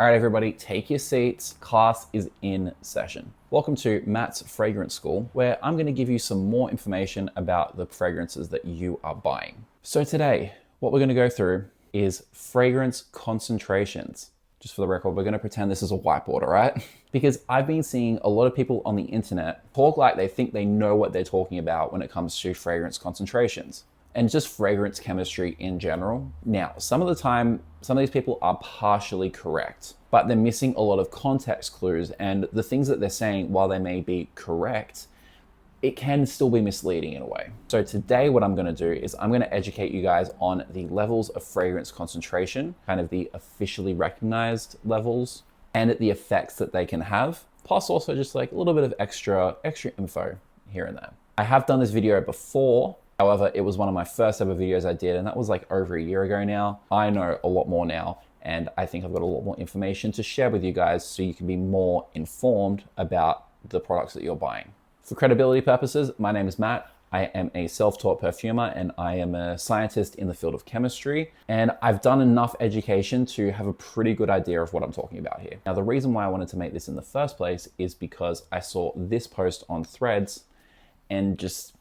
All right, everybody, take your seats. Class is in session. Welcome to Matt's Fragrance School, where I'm going to give you some more information about the fragrances that you are buying. So today, what we're going to go through is fragrance concentrations. Just for the record, we're going to pretend this is a whiteboard, all right? Because I've been seeing a lot of people on the internet talk like they think they know what they're talking about when it comes to fragrance concentrations and just fragrance chemistry in general. Now, some of the time, some of these people are partially correct, but they're missing a lot of context clues, and the things that they're saying, while they may be correct, it can still be misleading in a way. So today what I'm gonna do is I'm gonna educate you guys on the levels of fragrance concentration, kind of the officially recognized levels, and the effects that they can have, plus also just like a little bit of extra info here and there. I have done this video before. However, it was one of my first ever videos I did, and that was like over a year ago now. I know a lot more now, and I think I've got a lot more information to share with you guys so you can be more informed about the products that you're buying. For credibility purposes, my name is Matt. I am a self-taught perfumer, and I am a scientist in the field of chemistry, and I've done enough education to have a pretty good idea of what I'm talking about here. Now, the reason why I wanted to make this in the first place is because I saw this post on Threads and just,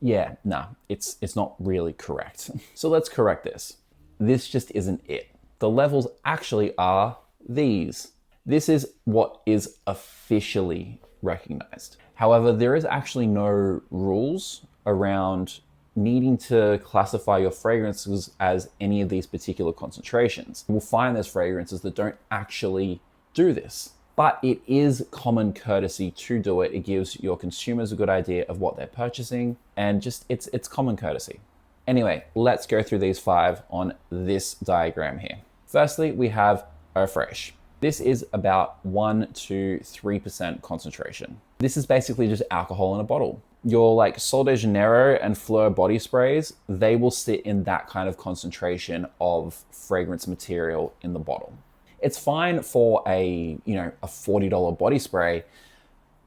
yeah, nah, it's not really correct. So let's correct this. This just isn't it. The levels actually are these. This is what is officially recognized. However, there is actually no rules around needing to classify your fragrances as any of these particular concentrations. We'll find there's fragrances that don't actually do this, but it is common courtesy to do it. It gives your consumers a good idea of what they're purchasing, and just it's common courtesy. Anyway, let's go through these 5 on this diagram here. Firstly, we have Eau Fraiche. This is about 1 to 3% concentration. This is basically just alcohol in a bottle. Your like Sol de Janeiro and Fleur body sprays, they will sit in that kind of concentration of fragrance material in the bottle. It's fine for a $40 body spray,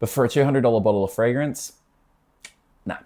but for a $200 bottle of fragrance, nah.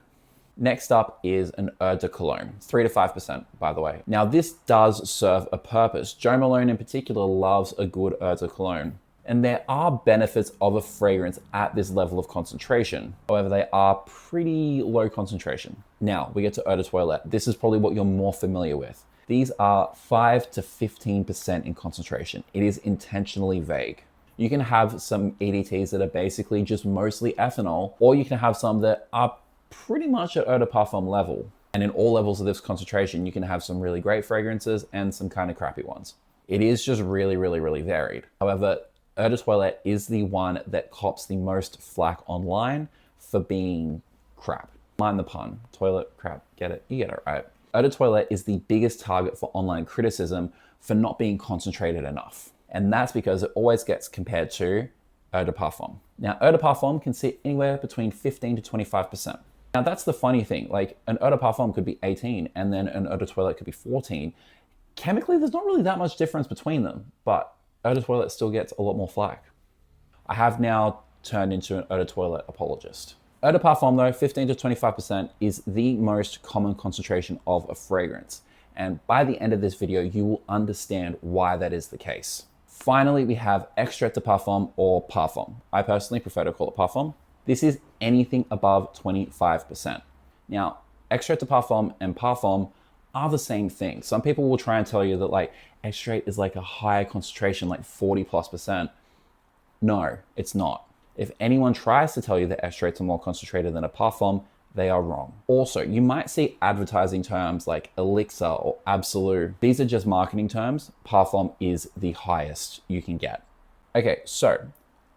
Next up is an Eau de Cologne, 3 to 5%, by the way. Now, this does serve a purpose. Jo Malone in particular loves a good Eau de Cologne. And there are benefits of a fragrance at this level of concentration. However, they are pretty low concentration. Now, we get to Eau de Toilette. This is probably what you're more familiar with. These are 5 to 15% in concentration. It is intentionally vague. You can have some EDTs that are basically just mostly ethanol, or you can have some that are pretty much at eau de parfum level. And in all levels of this concentration, you can have some really great fragrances and some kind of crappy ones. It is just really, really, really varied. However, Eau de Toilette is the one that cops the most flack online for being crap. Mind the pun. Toilet, crap, get it? You get it, right? Eau de Toilette is the biggest target for online criticism for not being concentrated enough. And that's because it always gets compared to Eau de Parfum. Now, Eau de Parfum can sit anywhere between 15 to 25%. Now, that's the funny thing. Like, an Eau de Parfum could be 18, and then an Eau de Toilette could be 14. Chemically, there's not really that much difference between them, but Eau de Toilette still gets a lot more flack. I have now turned into an Eau de Toilette apologist. Eau de Parfum, though, 15 to 25% is the most common concentration of a fragrance. And by the end of this video, you will understand why that is the case. Finally, we have Extrait de Parfum or Parfum. I personally prefer to call it Parfum. This is anything above 25%. Now, Extrait de Parfum and Parfum are the same thing. Some people will try and tell you that like Extrait is like a higher concentration, like 40+%. No, it's not. If anyone tries to tell you that Extraits are more concentrated than a Parfum, they are wrong. Also, you might see advertising terms like Elixir or Absolute. These are just marketing terms. Parfum is the highest you can get. Okay, so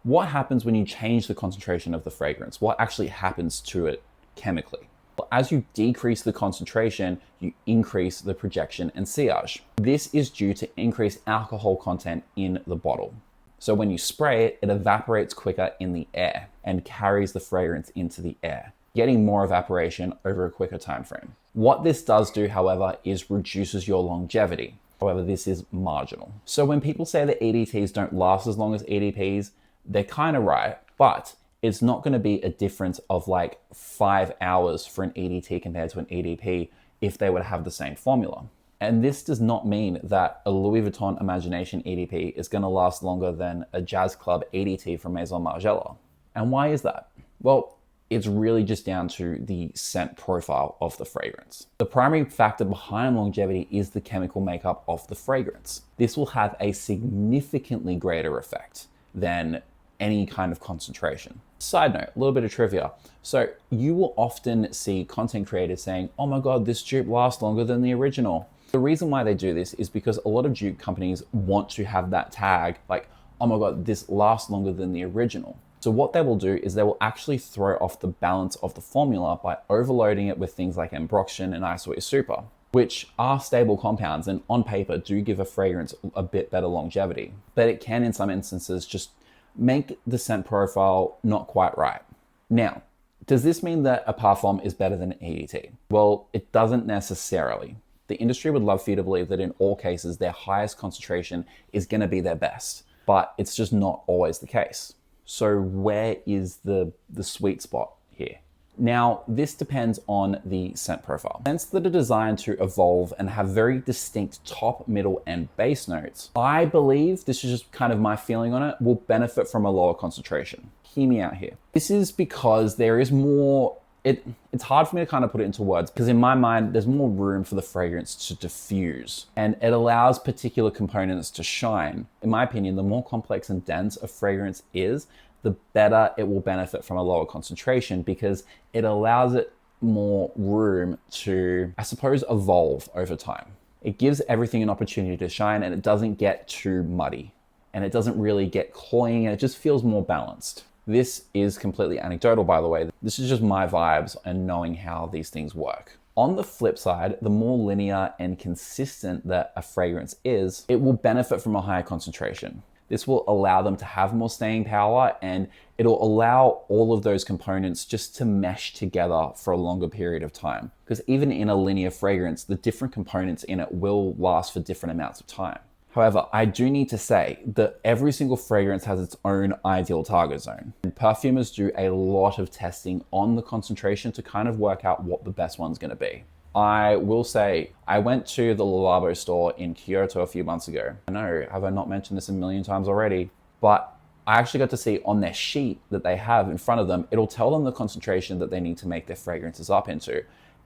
what happens when you change the concentration of the fragrance? What actually happens to it chemically? Well, as you decrease the concentration, you increase the projection and sillage. This is due to increased alcohol content in the bottle. So when you spray it, it evaporates quicker in the air and carries the fragrance into the air, getting more evaporation over a quicker time frame. What this does do, however, is reduces your longevity. However, this is marginal. So when people say that EDTs don't last as long as EDPs, they're kind of right, but it's not going to be a difference of like 5 hours for an EDT compared to an EDP if they would have the same formula. And this does not mean that a Louis Vuitton Imagination EDP is going to last longer than a Jazz Club EDT from Maison Margiela. And why is that? Well, it's really just down to the scent profile of the fragrance. The primary factor behind longevity is the chemical makeup of the fragrance. This will have a significantly greater effect than any kind of concentration. Side note, a little bit of trivia. So you will often see content creators saying, oh my God, this dupe lasts longer than the original. The reason why they do this is because a lot of dupe companies want to have that tag like, oh my God, this lasts longer than the original. So what they will do is they will actually throw off the balance of the formula by overloading it with things like Ambroxan and Isoe Super, which are stable compounds and on paper do give a fragrance a bit better longevity. But it can in some instances just make the scent profile not quite right. Now, does this mean that a parfum is better than an EDT? Well, it doesn't necessarily. The industry would love for you to believe that in all cases, their highest concentration is going to be their best, but it's just not always the case. So where is the sweet spot here? Now, this depends on the scent profile. Scents that are designed to evolve and have very distinct top, middle, and base notes, I believe, this is just kind of my feeling on it, will benefit from a lower concentration. Hear me out here. This is because there is more, it's hard for me to kind of put it into words because in my mind, there's more room for the fragrance to diffuse and it allows particular components to shine. In my opinion, the more complex and dense a fragrance is, the better it will benefit from a lower concentration because it allows it more room to, I suppose, evolve over time. It gives everything an opportunity to shine and it doesn't get too muddy and it doesn't really get cloying and it just feels more balanced. This is completely anecdotal, by the way. This is just my vibes and knowing how these things work. On the flip side, the more linear and consistent that a fragrance is, it will benefit from a higher concentration. This will allow them to have more staying power and it'll allow all of those components just to mesh together for a longer period of time. Because even in a linear fragrance, the different components in it will last for different amounts of time. However, I do need to say that every single fragrance has its own ideal target zone. And perfumers do a lot of testing on the concentration to kind of work out what the best one's gonna be. I will say, I went to the Le Labo store in Kyoto a few months ago. I know, have I not mentioned this a million times already? But I actually got to see on their sheet that they have in front of them, it'll tell them the concentration that they need to make their fragrances up into.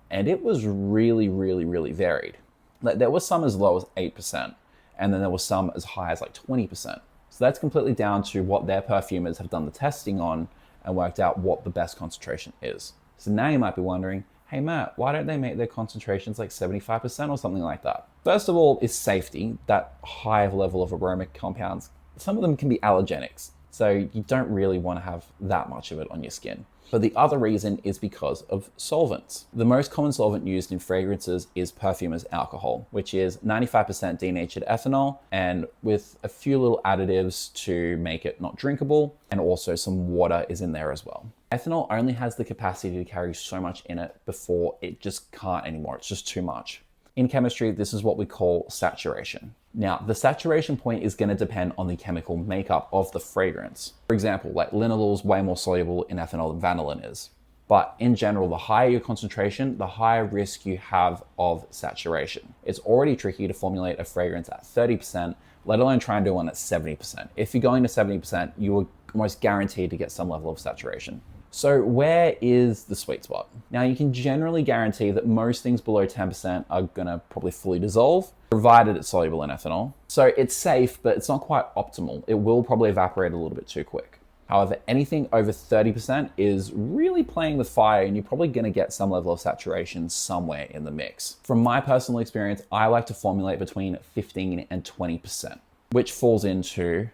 And it was really, really, really varied. Like, there was some as low as 8%, and then there was some as high as like 20%. So that's completely down to what their perfumers have done the testing on and worked out what the best concentration is. So now you might be wondering, hey Matt, why don't they make their concentrations like 75% or something like that? First of all is safety. That high level of aroma compounds, some of them can be allergenics. So you don't really want to have that much of it on your skin. But the other reason is because of solvents. The most common solvent used in fragrances is perfumer's alcohol, which is 95% denatured ethanol and with a few little additives to make it not drinkable, and also some water is in there as well. Ethanol only has the capacity to carry so much in it before it just can't anymore. It's just too much. In chemistry, this is what we call saturation. Now, the saturation point is going to depend on the chemical makeup of the fragrance. For example, like linalool is way more soluble in ethanol than vanillin is. But in general, the higher your concentration, the higher risk you have of saturation. It's already tricky to formulate a fragrance at 30%, let alone try and do one at 70%. If you're going to 70%, you are almost guaranteed to get some level of saturation. So where is the sweet spot? Now you can generally guarantee that most things below 10% are gonna probably fully dissolve, provided it's soluble in ethanol. So it's safe, but it's not quite optimal. It will probably evaporate a little bit too quick. However, anything over 30% is really playing with fire and you're probably gonna get some level of saturation somewhere in the mix. From my personal experience, I like to formulate between 15 and 20%, which falls into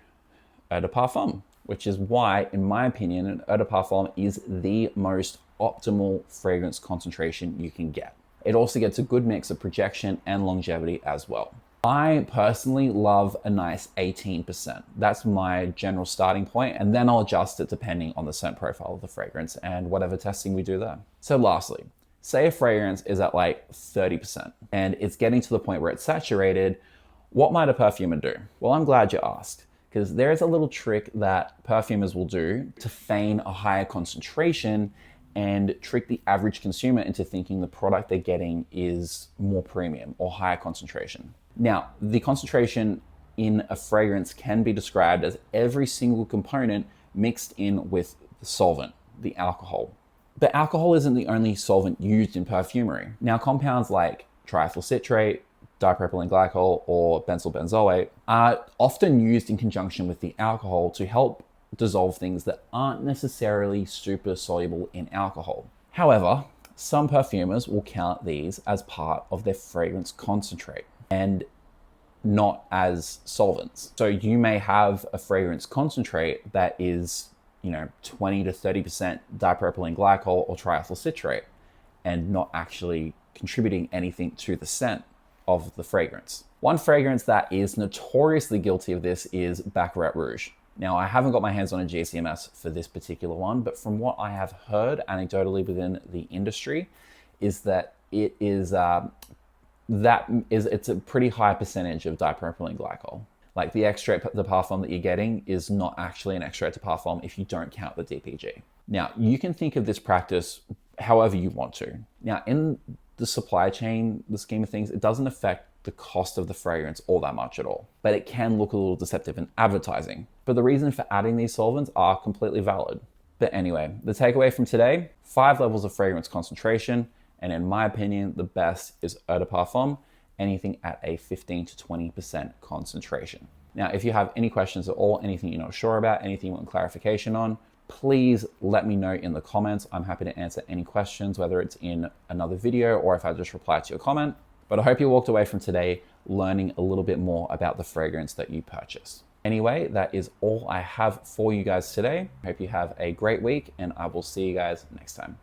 eau de parfum, which is why, in my opinion, an eau de parfum is the most optimal fragrance concentration you can get. It also gets a good mix of projection and longevity as well. I personally love a nice 18%. That's my general starting point, and then I'll adjust it depending on the scent profile of the fragrance and whatever testing we do there. So lastly, say a fragrance is at like 30% and it's getting to the point where it's saturated, what might a perfumer do? Well, I'm glad you asked, because there is a little trick that perfumers will do to feign a higher concentration and trick the average consumer into thinking the product they're getting is more premium or higher concentration. Now, the concentration in a fragrance can be described as every single component mixed in with the solvent, the alcohol. But alcohol isn't the only solvent used in perfumery. Now, compounds like triethyl citrate, dipropylene glycol, or benzyl benzoate are often used in conjunction with the alcohol to help dissolve things that aren't necessarily super soluble in alcohol. However, some perfumers will count these as part of their fragrance concentrate and not as solvents. So you may have a fragrance concentrate that is, 20 to 30% dipropylene glycol or triethyl citrate and not actually contributing anything to the scent of the fragrance. One fragrance that is notoriously guilty of this is Baccarat Rouge. Now, I haven't got my hands on a GCMS for this particular one, but from what I have heard anecdotally within the industry is that it's a pretty high percentage of dipropylene glycol. Like the extrait de parfum that you're getting is not actually an extrait de parfum if you don't count the DPG. Now, you can think of this practice however you want to. Now, in the supply chain, the scheme of things, it doesn't affect the cost of the fragrance all that much at all, but it can look a little deceptive in advertising. But the reason for adding these solvents are completely valid. But anyway, the takeaway from today, 5 levels of fragrance concentration, and in my opinion, the best is eau de parfum, anything at a 15 to 20% concentration. Now, if you have any questions at all, anything you're not sure about, anything you want clarification on, please let me know in the comments. I'm happy to answer any questions, whether it's in another video or if I just reply to your comment. But I hope you walked away from today learning a little bit more about the fragrance that you purchase. Anyway, that is all I have for you guys today. I hope you have a great week, and I will see you guys next time.